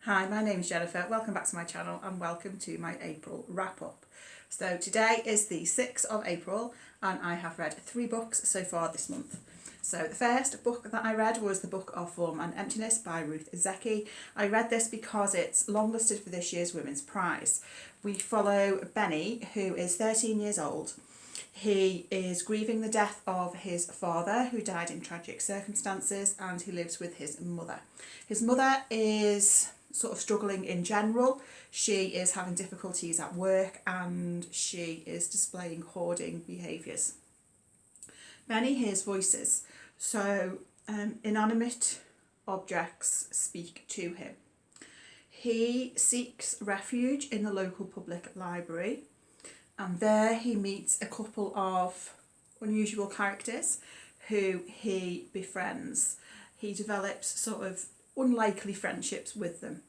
Hi, my name is Jennifer. Welcome back to my channel and welcome to my April wrap up. So today is the 6th of April and I have read 3 books so far this month. So the first book that I read was the book of Form and Emptiness by Ruth Ozeki. I read this because it's longlisted for this year's Women's Prize. We follow Benny, who is 13 years old. He is grieving the death of his father, who died in tragic circumstances, and he lives with his mother. His mother is sort of struggling in general. She is having difficulties at work and she is displaying hoarding behaviours. Benny hears voices, so inanimate objects speak to him. He seeks refuge in the local public library, and there he meets a couple of unusual characters who he befriends. He develops sort of unlikely friendships with them.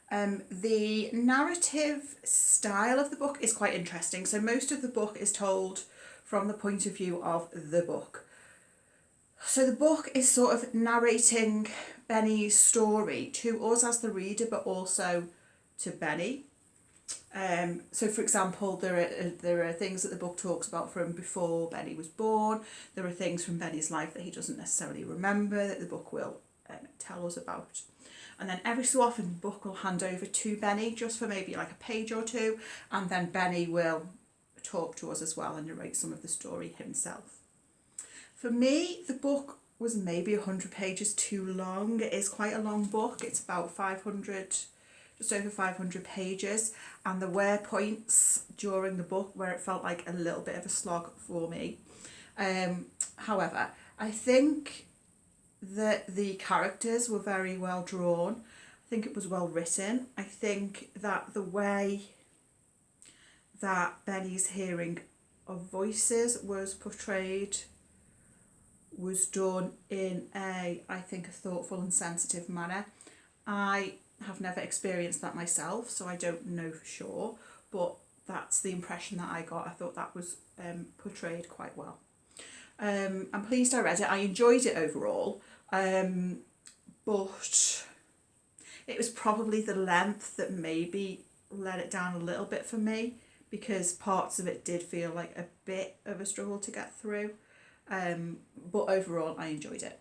The narrative style of the book is quite interesting. So most of the book is told from the point of view of the book. So the book is sort of narrating Benny's story to us as the reader, but also to Benny. So for example, there are things that the book talks about from before Benny was born. There are things from Benny's life that he doesn't necessarily remember that the book will tell us about. And then every so often the book will hand over to Benny just for maybe like a page or two, and then Benny will talk to us as well and narrate some of the story himself. For me, the book was maybe 100 pages too long. It is quite a long book. It's about 500, just over 500 pages, and there were points during the book where it felt like a little bit of a slog for me. However, I think that the characters were very well drawn. I think it was well written. I think that the way that Benny's hearing of voices was portrayed was done in I think, a thoughtful and sensitive manner. I have never experienced that myself, so I don't know for sure, but that's the impression that I got. I thought that was portrayed quite well. I'm pleased I read it. I enjoyed it overall, but it was probably the length that maybe let it down a little bit for me, because parts of it did feel like a bit of a struggle to get through, but overall I enjoyed it.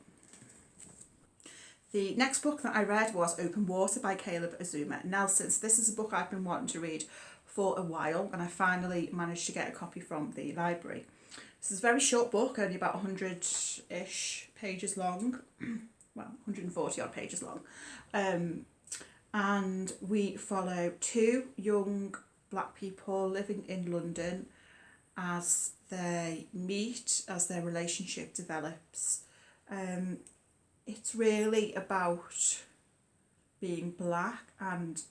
The next book that I read was Open Water by Caleb Azumah Nelson's. This is a book I've been wanting to read for a while, and I finally managed to get a copy from the library. This is a very short book, only about 100-ish pages long, well, 140 odd pages long, and we follow 2 young black people living in London as they meet, as their relationship develops. It's really about being black and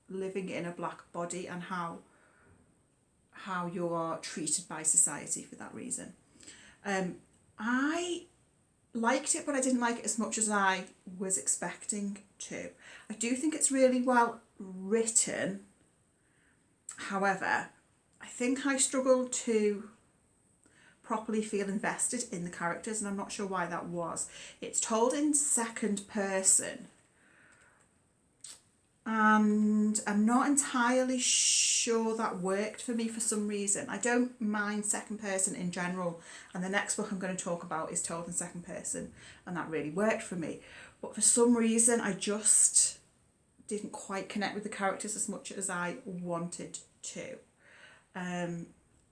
living in a black body and how you are treated by society for that reason. I liked it, but I didn't like it as much as I was expecting to. I do think it's really well written. However, I think I struggled to properly feel invested in the characters, and I'm not sure why that was. It's told in second person, and I'm not entirely sure that worked for me for some reason. I don't mind second person in general, and the next book I'm going to talk about is told in second person, and that really worked for me. But for some reason I just didn't quite connect with the characters as much as I wanted to.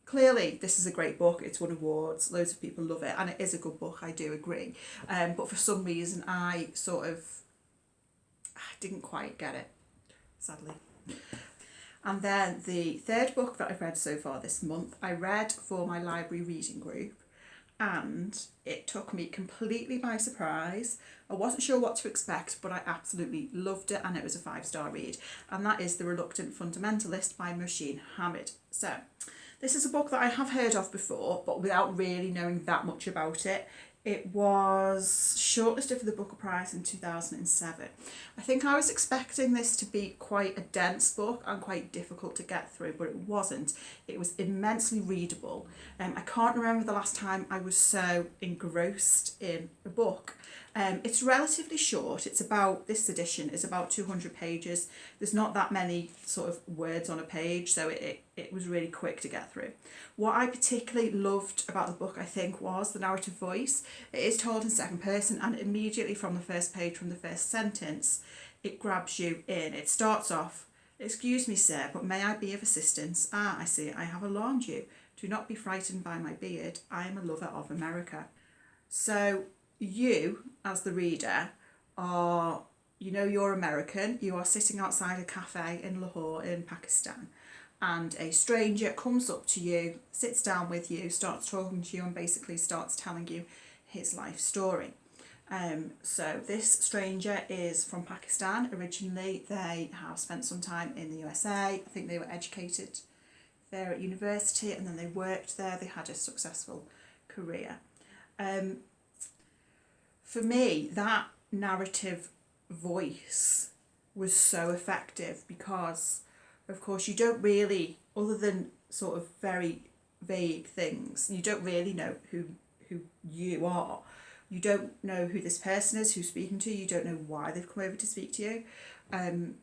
Clearly this is a great book, it's won awards, loads of people love it, and it is a good book, I do agree. But for some reason I didn't quite get it, sadly. And then the third book that I've read so far this month, I read for my library reading group, and it took me completely by surprise. I wasn't sure what to expect, but I absolutely loved it, and it was a 5-star read, and that is The Reluctant Fundamentalist by Mohsin Hamid. So this is a book that I have heard of before, but without really knowing that much about it. It was shortlisted for the Booker Prize in 2007. I think I was expecting this to be quite a dense book and quite difficult to get through, but it wasn't. It was immensely readable. I can't remember the last time I was so engrossed in a book. It's relatively short. It's about, this edition is about 200 pages. There's not that many sort of words on a page, so it was really quick to get through. What I particularly loved about the book, I think, was the narrative voice. It is told in second person, and immediately from the first page, from the first sentence, it grabs you in. It starts off, "Excuse me, sir, but may I be of assistance? Ah, I see, I have alarmed you. Do not be frightened by my beard. I am a lover of America." So you, as the reader, are, you know, you're American. You are sitting outside a cafe in Lahore in Pakistan, and a stranger comes up to you, sits down with you, starts talking to you, and basically starts telling you his life story. So this stranger is from Pakistan originally. They have spent some time in the USA. I think they were educated there at university, and then they worked there. They had a successful career. For me, that narrative voice was so effective because, of course, you don't really, other than sort of very vague things, you don't really know who you are. You don't know who this person is who's speaking to you. You don't know why they've come over to speak to you.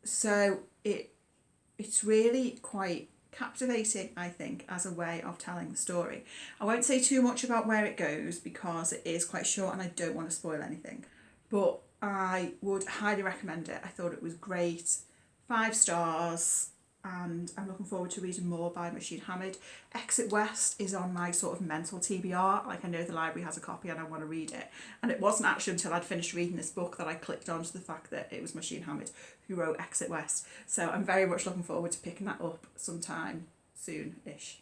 So it's really quite captivating, I think, as a way of telling the story. I won't say too much about where it goes because it is quite short and I don't want to spoil anything. But I would highly recommend it. I thought it was great. 5 stars. And I'm looking forward to reading more by Mohsin Hamid. Exit West is on my sort of mental TBR. Like, I know the library has a copy and I want to read it. And it wasn't actually until I'd finished reading this book that I clicked onto the fact that it was Mohsin Hamid who wrote Exit West. So I'm very much looking forward to picking that up sometime soon-ish.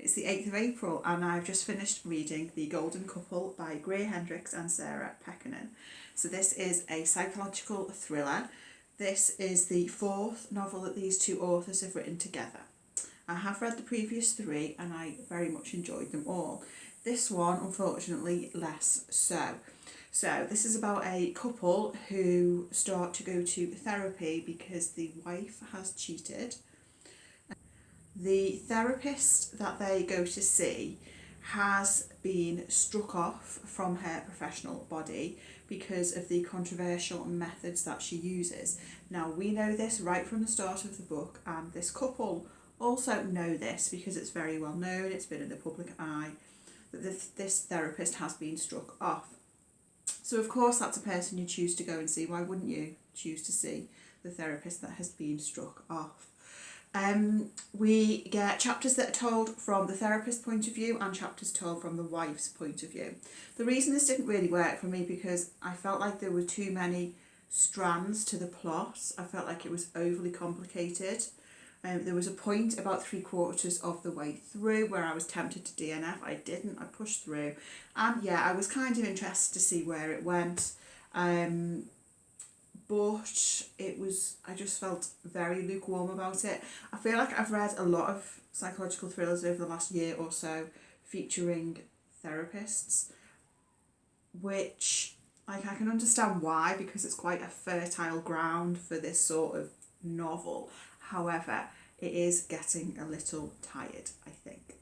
It's the 8th of April and I've just finished reading The Golden Couple by Greer, Hendricks and Sarah Pekkanan. So this is a psychological thriller. This is the 4th novel that these two authors have written together. I have read the previous 3 and I very much enjoyed them all. This one, unfortunately, less so. So this is about a couple who start to go to therapy because the wife has cheated. The therapist that they go to see has been struck off from her professional body because of the controversial methods that she uses. Now, we know this right from the start of the book, and this couple also know this because it's very well known, it's been in the public eye, that this therapist has been struck off. So of course that's a person you choose to go and see. Why wouldn't you choose to see the therapist that has been struck off? We get chapters that are told from the therapist's point of view and chapters told from the wife's point of view. The reason this didn't really work for me because I felt like there were too many strands to the plot. I felt like it was overly complicated. There was a point about 3/4 of the way through where I was tempted to DNF. I didn't. I pushed through. And yeah, I was kind of interested to see where it went. But I just felt very lukewarm about it. I feel like I've read a lot of psychological thrillers over the last year or so featuring therapists, which I can understand why, because it's quite a fertile ground for this sort of novel. However, it is getting a little tired, I think.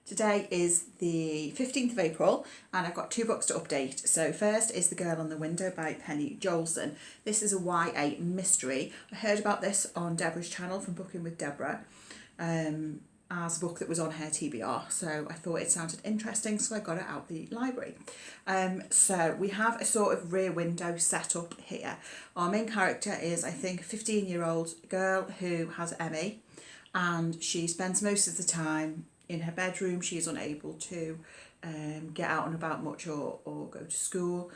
Today is the 15th of April and I've got 2 books to update. So first is The Girl on the Window by Penny Joelson. This is a YA mystery. I heard about this on Debra's channel from Booking with Debra as a book that was on her TBR. So I thought it sounded interesting, so I got it out the library. So we have a sort of rear window set up here. Our main character is, I think, a 15-year-old girl who has ME, and she spends most of the time in her bedroom. She is unable to get out and about much or go to school.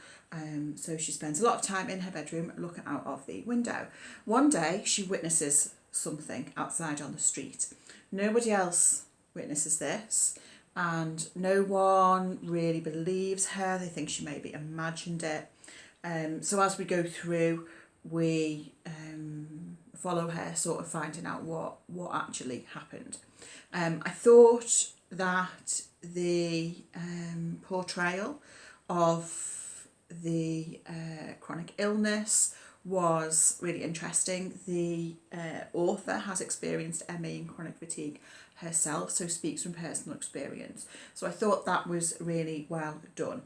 So she spends a lot of time in her bedroom looking out of the window. One day she witnesses something outside on the street. Nobody else witnesses this and no one really believes her. They think she maybe imagined it. So as we go through, we follow her, sort of finding out what actually happened. I thought that the portrayal of the chronic illness was really interesting. The author has experienced ME and chronic fatigue herself, so speaks from personal experience. So I thought that was really well done.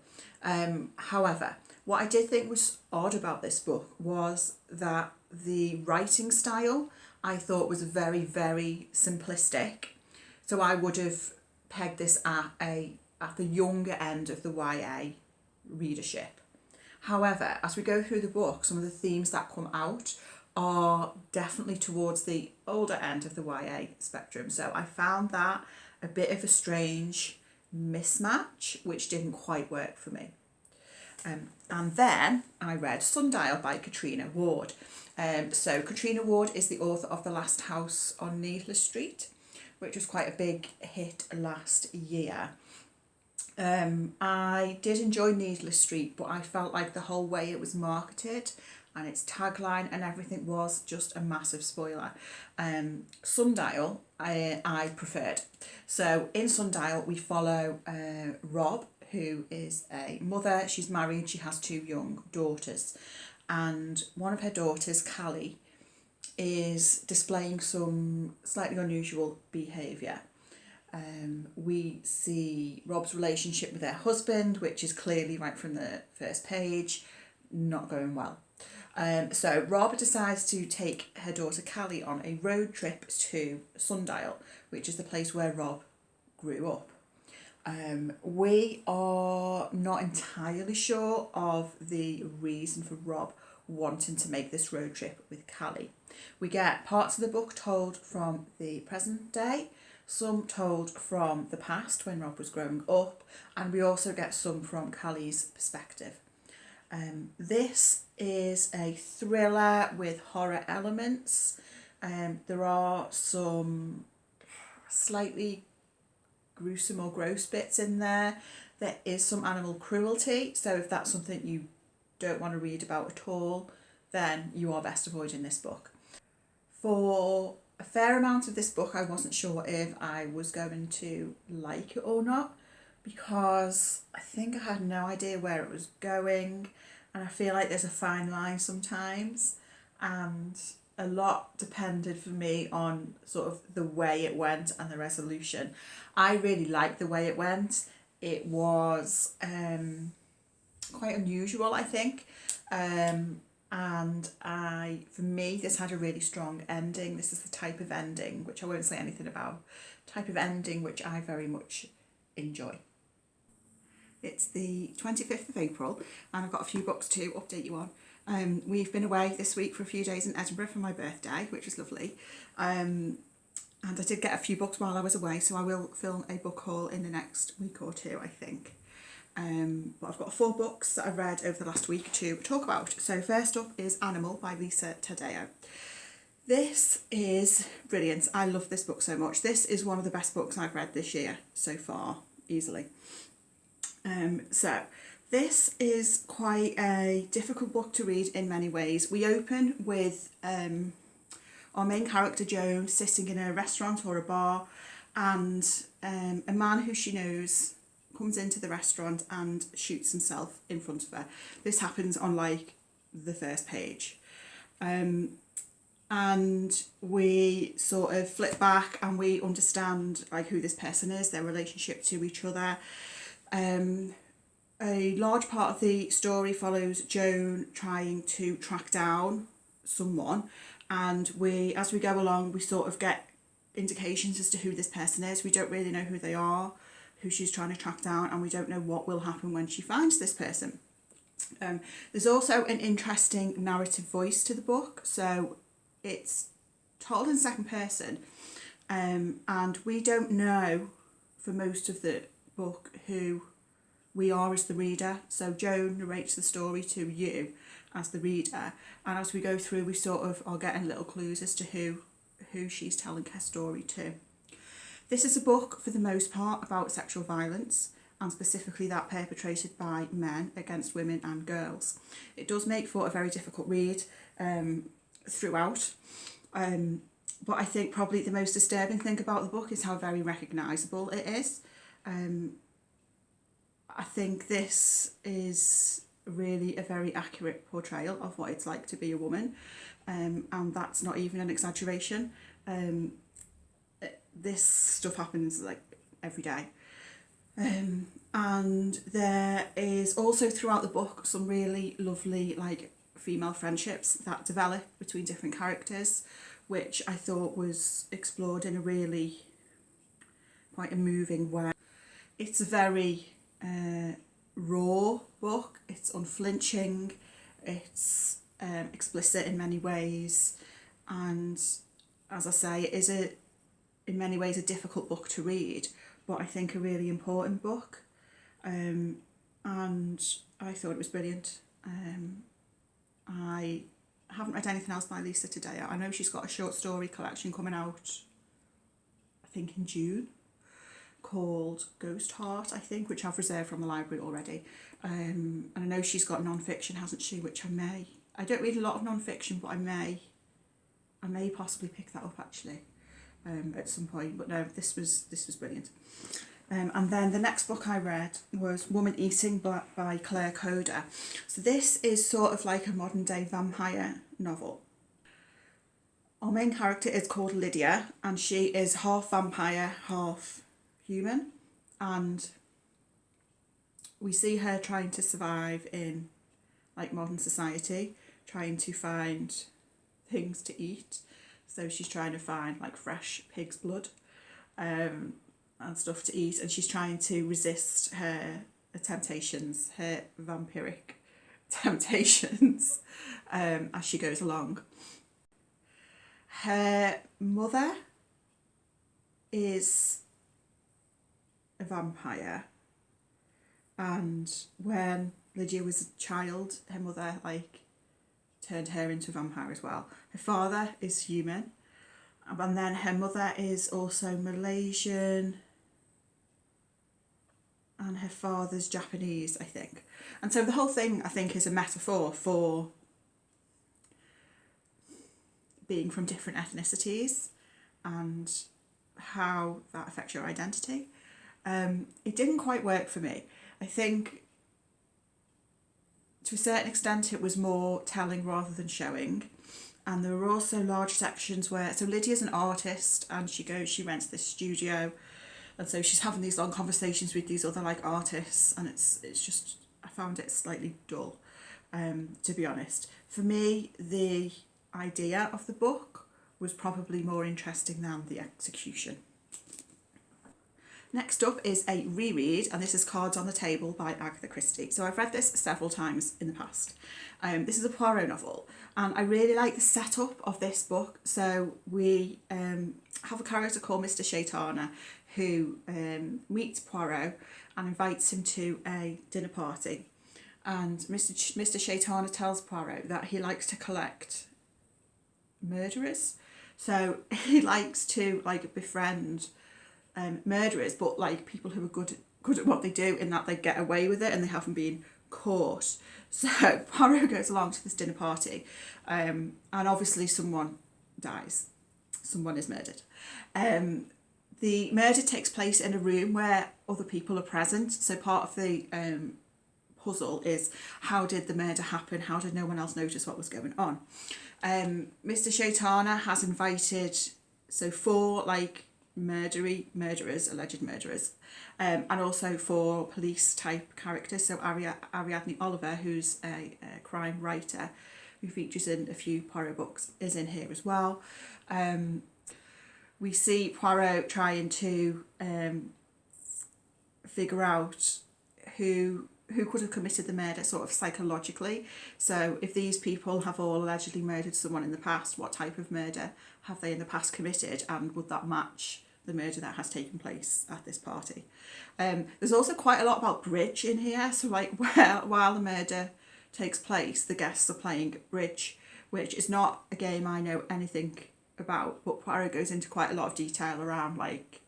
However, what I did think was odd about this book was that the writing style I thought was very, very simplistic. So I would have pegged this at the younger end of the YA readership. However, as we go through the book, some of the themes that come out are definitely towards the older end of the YA spectrum. So I found that a bit of a strange mismatch, which didn't quite work for me. And then I read Sundial by Catriona Ward. So Catriona Ward is the author of The Last House on Needless Street, which was quite a big hit last year. I did enjoy Needless Street, but I felt like the whole way it was marketed and its tagline and everything was just a massive spoiler. Sundial I preferred. So in Sundial we follow Rob, who is a mother. She's married, she has 2 young daughters, and one of her daughters, Callie, is displaying some slightly unusual behaviour. We see Rob's relationship with her husband, which is clearly right from the first page, not going well. So Rob decides to take her daughter Callie on a road trip to Sundial, which is the place where Rob grew up. We are not entirely sure of the reason for Rob wanting to make this road trip with Callie. We get parts of the book told from the present day, some told from the past when Rob was growing up, and we also get some from Callie's perspective. This is a thriller with horror elements. There are some slightly gruesome or gross bits in there. There is some animal cruelty, so if that's something you don't want to read about at all, then you are best avoiding this book. For a fair amount of this book, I wasn't sure if I was going to like it or not, because I think I had no idea where it was going, and I feel like there's a fine line sometimes, and a lot depended for me on sort of the way it went and the resolution. I really liked the way it went. It was quite unusual, I think. And for me, this had a really strong ending. This is the type of ending, which I won't say anything about, type of ending which I very much enjoy. It's the 25th of April and I've got a few books to update you on. We've been away this week for a few days in Edinburgh for my birthday, which was lovely. And I did get a few books while I was away, so I will film a book haul in the next week or two, I think. But I've got 4 books that I've read over the last week to talk about. So first up is Animal by Lisa Taddeo. This is brilliant. I love this book so much. This is one of the best books I've read this year so far, easily. So this is quite a difficult book to read in many ways. We open with our main character Joan sitting in a restaurant or a bar, and a man who she knows comes into the restaurant and shoots himself in front of her. This happens on like the first page. And we sort of flip back and we understand like who this person is, their relationship to each other. A large part of the story follows Joan trying to track down someone, and as we go along we sort of get indications as to who this person is. We don't really know who they are, who she's trying to track down, and we don't know what will happen when she finds this person. There's also an interesting narrative voice to the book, so it's told in second person, and we don't know for most of the book who we are as the reader. So Joan narrates the story to you as the reader, and as we go through we sort of are getting little clues as to who she's telling her story to. This is a book for the most part about sexual violence, and specifically that perpetrated by men against women and girls. It does make for a very difficult read throughout, but I think probably the most disturbing thing about the book is how very recognisable it is. I think this is really a very accurate portrayal of what it's like to be a woman, and that's not even an exaggeration. This stuff happens like every day. And there is also throughout the book some really lovely like female friendships that develop between different characters, which I thought was explored in a really quite a moving way. It's a very raw book. It's unflinching, it's explicit in many ways, and as I say, it is in many ways a difficult book to read, but I think a really important book, and I thought it was brilliant. I haven't read anything else by Lisa Taddeo. I know she's got a short story collection coming out, I think in June, called Ghost Heart, I think, which I've reserved from the library already. And I know she's got non-fiction, hasn't she, which I don't read a lot of non-fiction, but I may possibly pick that up actually at some point. But no, this was brilliant. And then the next book I read was Woman Eating by Claire Kohda. So this is sort of like a modern day vampire novel. Our main character is called Lydia, and she is half vampire, half human, and we see her trying to survive in like modern society, trying to find things to eat. So she's trying to find like fresh pig's blood and stuff to eat, and she's trying to resist her temptations, her vampiric temptations, as she goes along. Her mother is a vampire, and when Lydia was a child, her mother like turned her into a vampire as well. Her father is human, and then her mother is also Malaysian, and her father's Japanese, I think. And so the whole thing, I think, is a metaphor for being from different ethnicities and how that affects your identity. It didn't quite work for me. I think to a certain extent it was more telling rather than showing. And there were also large sections where, so Lydia's an artist, and she rents this studio, and so she's having these long conversations with these other like artists, and it's just, I found it slightly dull, to be honest. For me, the idea of the book was probably more interesting than the execution. Next up is a reread, and this is Cards on the Table by Agatha Christie. So I've read this several times in the past. This is a Poirot novel, and I really like the setup of this book. So we have a character called Mr. Shaitana who meets Poirot and invites him to a dinner party. And Mr. Shaitana tells Poirot that he likes to collect murderers. So he likes to like befriend murderers, but like people who are good at what they do, in that they get away with it and they haven't been caught. So Poirot goes along to this dinner party, and obviously someone dies. Someone is murdered. The murder takes place in a room where other people are present. So part of the puzzle is, how did the murder happen? How did no one else notice what was going on? Mr. Shaitana has invited 4 like murderers, alleged murderers, and also 4 police type characters. So Ariadne Oliver, who's a crime writer who features in a few Poirot books, is in here as well. We see Poirot trying to figure out who could have committed the murder sort of psychologically. So if these people have all allegedly murdered someone in the past, what type of murder have they in the past committed, and would that match the murder that has taken place at this party? There's also quite a lot about bridge in here. So like while the murder takes place, the guests are playing bridge, which is not a game I know anything about, but Poirot goes into quite a lot of detail around like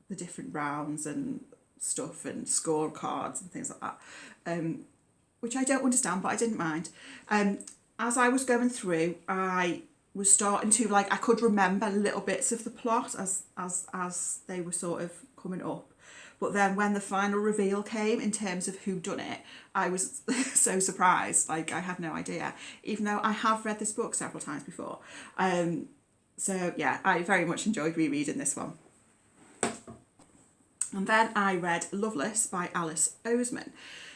the different rounds and stuff and scorecards and things like that, which I don't understand, but I didn't mind. As I was going through, I was starting to like, I could remember little bits of the plot as they were sort of coming up, But then when the final reveal came in terms of who done it, I was so surprised. Like, I had no idea, even though I have read this book several times before. So yeah, I very much enjoyed rereading this one. And then I read Loveless by Alice Oseman.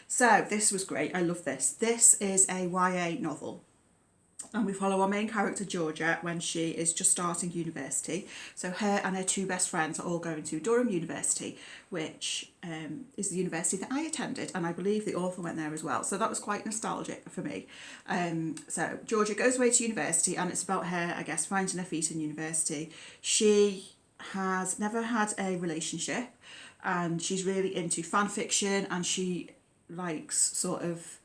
So this was great. I love this. This is a YA novel. And we follow our main character, Georgia, when she is just starting university. So her and her two best friends are all going to Durham University, which is the university that I attended. And I believe the author went there as well. So that was quite nostalgic for me. So Georgia goes away to university, and it's about her, I guess, finding her feet in university. She has never had a relationship, and she's really into fan fiction, and she likes sort of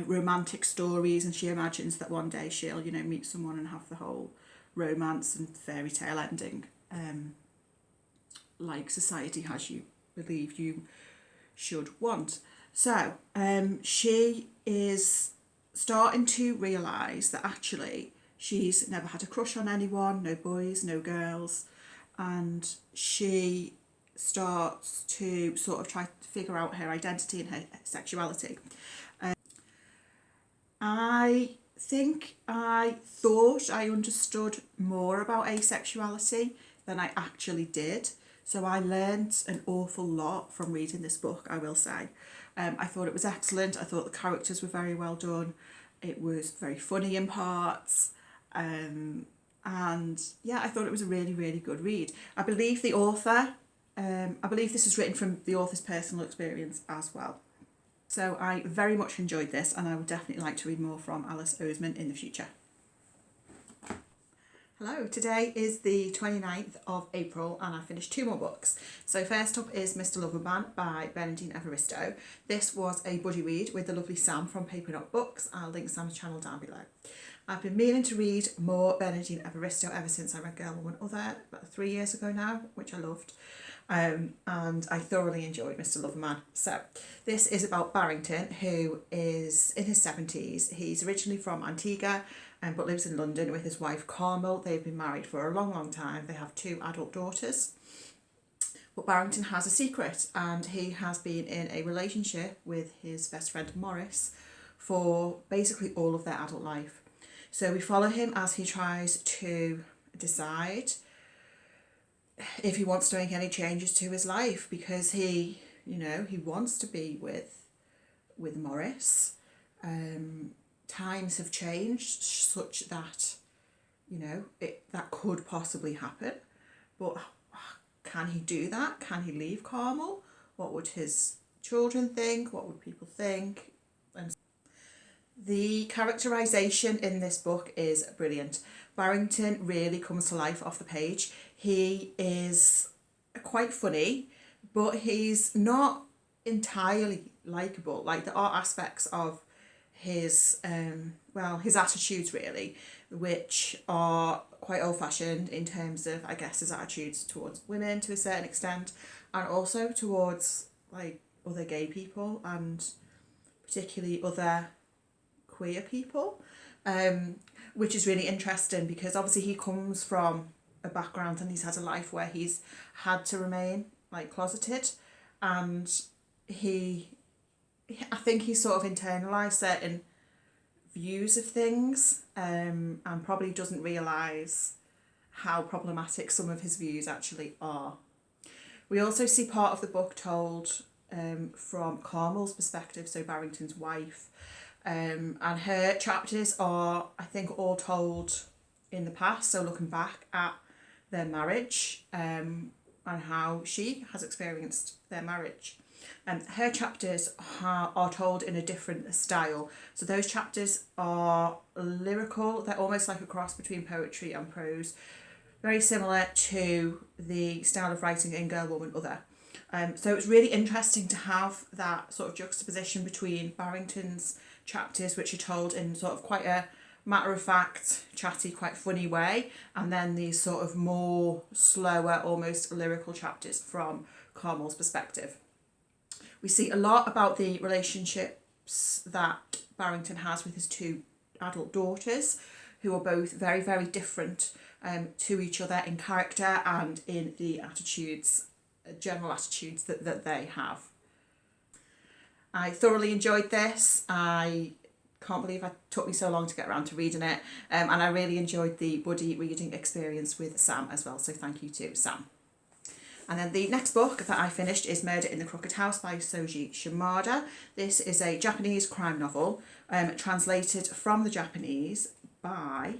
romantic stories, and she imagines that one day she'll, meet someone and have the whole romance and fairy tale ending, like society has you believe you should want. So she is starting to realise that actually she's never had a crush on anyone, no boys, no girls, and she starts to sort of try to figure out her identity and her sexuality. I think I thought I understood more about asexuality than I actually did. So I learnt an awful lot from reading this book, I will say. I thought it was excellent. I thought the characters were very well done. It was very funny in parts. And yeah, I thought it was a really, really good read. I believe the author, I believe this is written from the author's personal experience as well. So I very much enjoyed this, and I would definitely like to read more from Alice Oseman in the future. Hello, today is the 29th of April, and I finished 2 more books. So first up is Mr. Loverman by Bernardine Evaristo. This was a buddy read with the lovely Sam from Pekkanan Books. I'll link Sam's channel down below. I've been meaning to read more Bernardine Evaristo ever since I read Girl, Woman, Other about 3 years ago now, which I loved. And I thoroughly enjoyed Mr. Loverman. So this is about Barrington, who is in his 70s. He's originally from Antigua, but lives in London with his wife Carmel. They've been married for a long, long time. They have 2 adult daughters. But Barrington has a secret, and he has been in a relationship with his best friend Morris for basically all of their adult life. So we follow him as he tries to decide if he wants to make any changes to his life, because he wants to be with Morris. Times have changed such that, that could possibly happen. But can he do that? Can he leave Carmel? What would his children think? What would people think? And the characterisation in this book is brilliant. Barrington really comes to life off the page. He is quite funny, but he's not entirely likeable. Like, there are aspects of his his attitudes really, which are quite old-fashioned in terms of, I guess, his attitudes towards women to a certain extent, and also towards like other gay people and particularly other queer people, which is really interesting because obviously he comes from a background and he's had a life where he's had to remain like closeted, and I think he sort of internalised certain views of things, and probably doesn't realise how problematic some of his views actually are. We also see part of the book told from Carmel's perspective, so Barrington's wife, and her chapters are, I think, all told in the past, so looking back at their marriage, and how she has experienced their marriage. And her chapters are told in a different style. So those chapters are lyrical. They're almost like a cross between poetry and prose. Very similar to the style of writing in Girl, Woman, Other. So it's really interesting to have that sort of juxtaposition between Barrington's chapters, which are told in sort of quite a matter-of-fact, chatty, quite funny way, and then these sort of more slower, almost lyrical chapters from Carmel's perspective. We see a lot about the relationships that Barrington has with his 2 adult daughters, who are both very, very different to each other in character and in the attitudes general attitudes that they have. I thoroughly enjoyed this. I can't believe it took me so long to get around to reading it, and I really enjoyed the buddy reading experience with Sam as well, so thank you to Sam. And then the next book that I finished is Murder in the Crooked House by Soji Shimada. This is a Japanese crime novel, translated from the Japanese by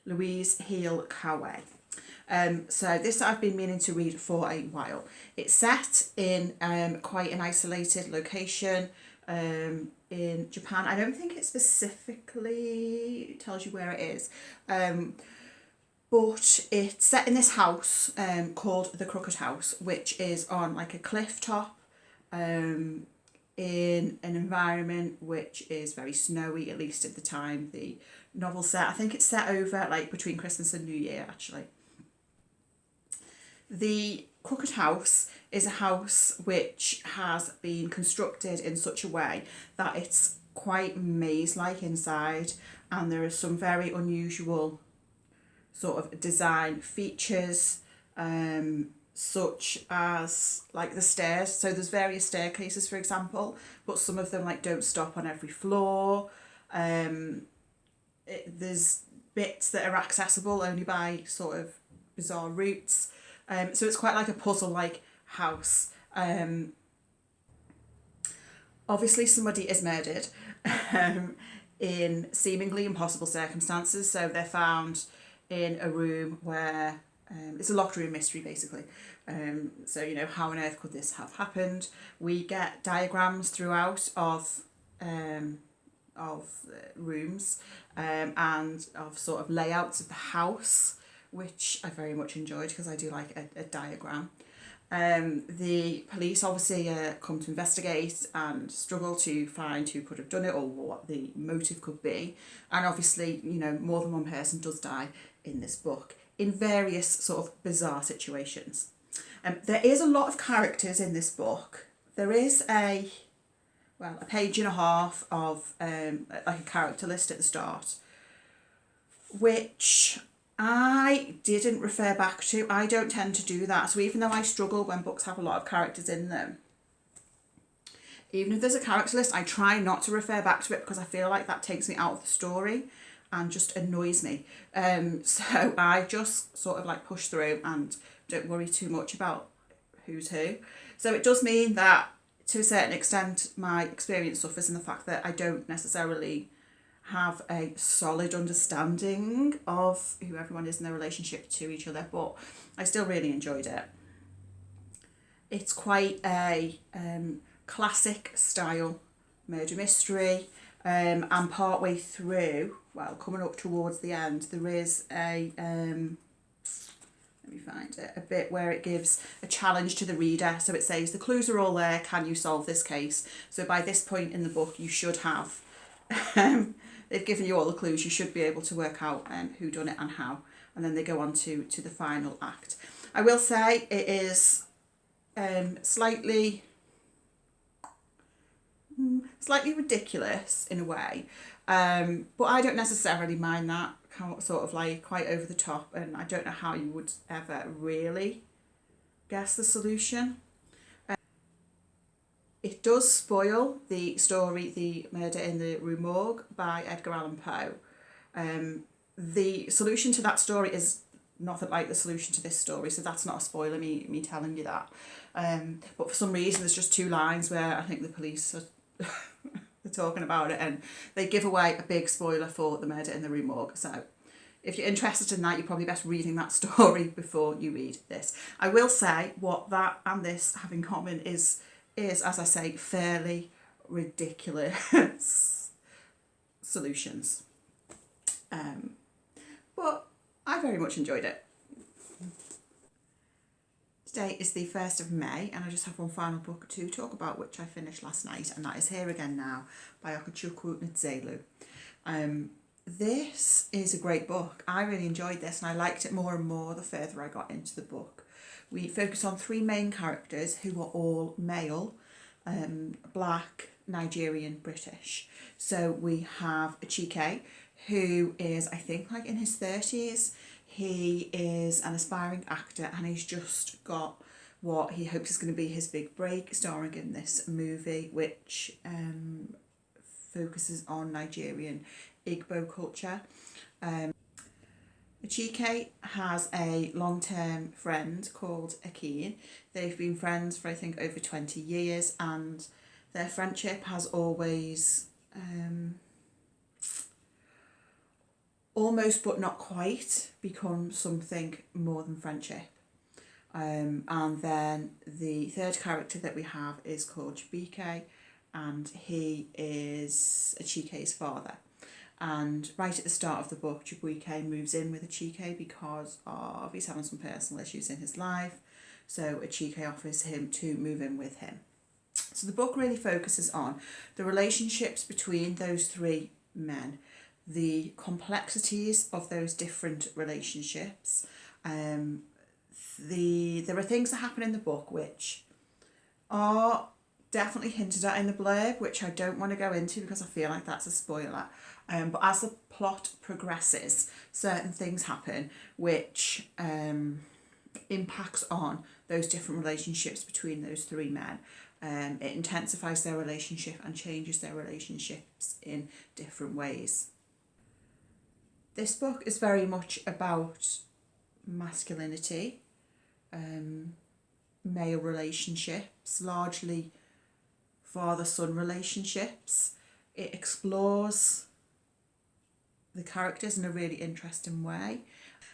Louise Heal Kawe. So this I've been meaning to read for a while. It's set in quite an isolated location in Japan. I don't think it specifically tells you where it is, but it's set in this house called the Crooked House, which is on like a cliff top in an environment which is very snowy, at least at the time the novel set. I think it's set over like between Christmas and New Year actually. The Crooked House is a house which has been constructed in such a way that it's quite maze-like inside, and there are some very unusual sort of design features, such as like the stairs. So there's various staircases, for example, but some of them like don't stop on every floor. There's bits that are accessible only by sort of bizarre routes. So it's quite like a puzzle-like house. Obviously somebody is murdered in seemingly impossible circumstances. So they're found in a room where it's a locked room mystery basically. So you know, how on earth could this have happened? We get diagrams throughout of rooms and of sort of layouts of the house, which I very much enjoyed because I do like a diagram. The police obviously come to investigate and struggle to find who could have done it or what the motive could be. And obviously, you know, more than one person does die in this book in various sort of bizarre situations. There is a lot of characters in this book. There is a page and a half of like a character list at the start, which I didn't refer back to. I don't tend to do that. So even though I struggle when books have a lot of characters in them, even if there's a character list, I try not to refer back to it because I feel like that takes me out of the story and just annoys me. So I just sort of like push through and don't worry too much about who's who. So it does mean that to a certain extent my experience suffers in the fact that I don't necessarily have a solid understanding of who everyone is in their relationship to each other, but I still really enjoyed it. It's quite a classic style murder mystery, and part way through, well, coming up towards the end, there is a let me find it, a bit where it gives a challenge to the reader. So it says the clues are all there, can you solve this case? So by this point in the book you should have they've given you all the clues. You should be able to work out who done it and how, and then they go on to the final act. I will say it is slightly ridiculous in a way, but I don't necessarily mind that. Sort of like quite over the top, and I don't know how you would ever really guess the solution. It does spoil the story, The Murder in the Rue Morgue by Edgar Allan Poe. The solution to that story is nothing like the solution to this story, so that's not a spoiler, me telling you that. But for some reason there's just two lines where I think the police are they're talking about it, and they give away a big spoiler for The Murder in the Rue Morgue. So if you're interested in that, you're probably best reading that story before you read this. I will say what that and this have in common is, as I say, fairly ridiculous solutions. But I very much enjoyed it. Today is the 1st of May, and I just have one final book to talk about, which I finished last night, and that is Here Again Now by Okechukwu Nzelu. This is a great book. I really enjoyed this, and I liked it more and more the further I got into the book. We focus on three main characters who are all male, black, Nigerian, British. So we have Chike, who is, I think, like in his 30s. He is an aspiring actor, and he's just got what he hopes is going to be his big break, starring in this movie, which focuses on Nigerian Igbo culture. Chike has a long-term friend called Akin. They've been friends for I think over 20 years, and their friendship has always almost but not quite become something more than friendship. And then the third character that we have is called Chibike, and he is Chike's father. And right at the start of the book, Chibike moves in with Chike because of he's having some personal issues in his life. So Chike offers him to move in with him. So the book really focuses on the relationships between those three men, the complexities of those different relationships. There are things that happen in the book which are definitely hinted at in the blurb, which I don't want to go into because I feel like that's a spoiler. But as the plot progresses, certain things happen which impacts on those different relationships between those three men. It intensifies their relationship and changes their relationships in different ways. This book is very much about masculinity, male relationships, largely father-son relationships. It explores the characters in a really interesting way.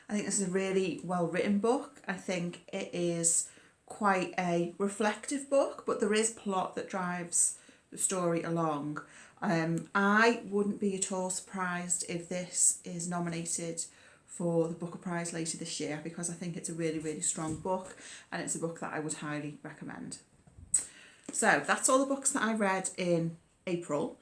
I think this is a really well-written book. I think it is quite a reflective book, but there is plot that drives the story along. I wouldn't be at all surprised if this is nominated for the Booker Prize later this year, because I think it's a really, really strong book, and it's a book that I would highly recommend. So that's all the books that I read in April.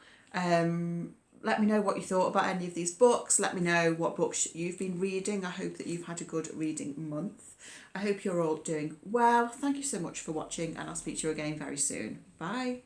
Let me know what you thought about any of these books. Let me know what books you've been reading. I hope that you've had a good reading month. I hope you're all doing well. Thank you so much for watching, and I'll speak to you again very soon. Bye.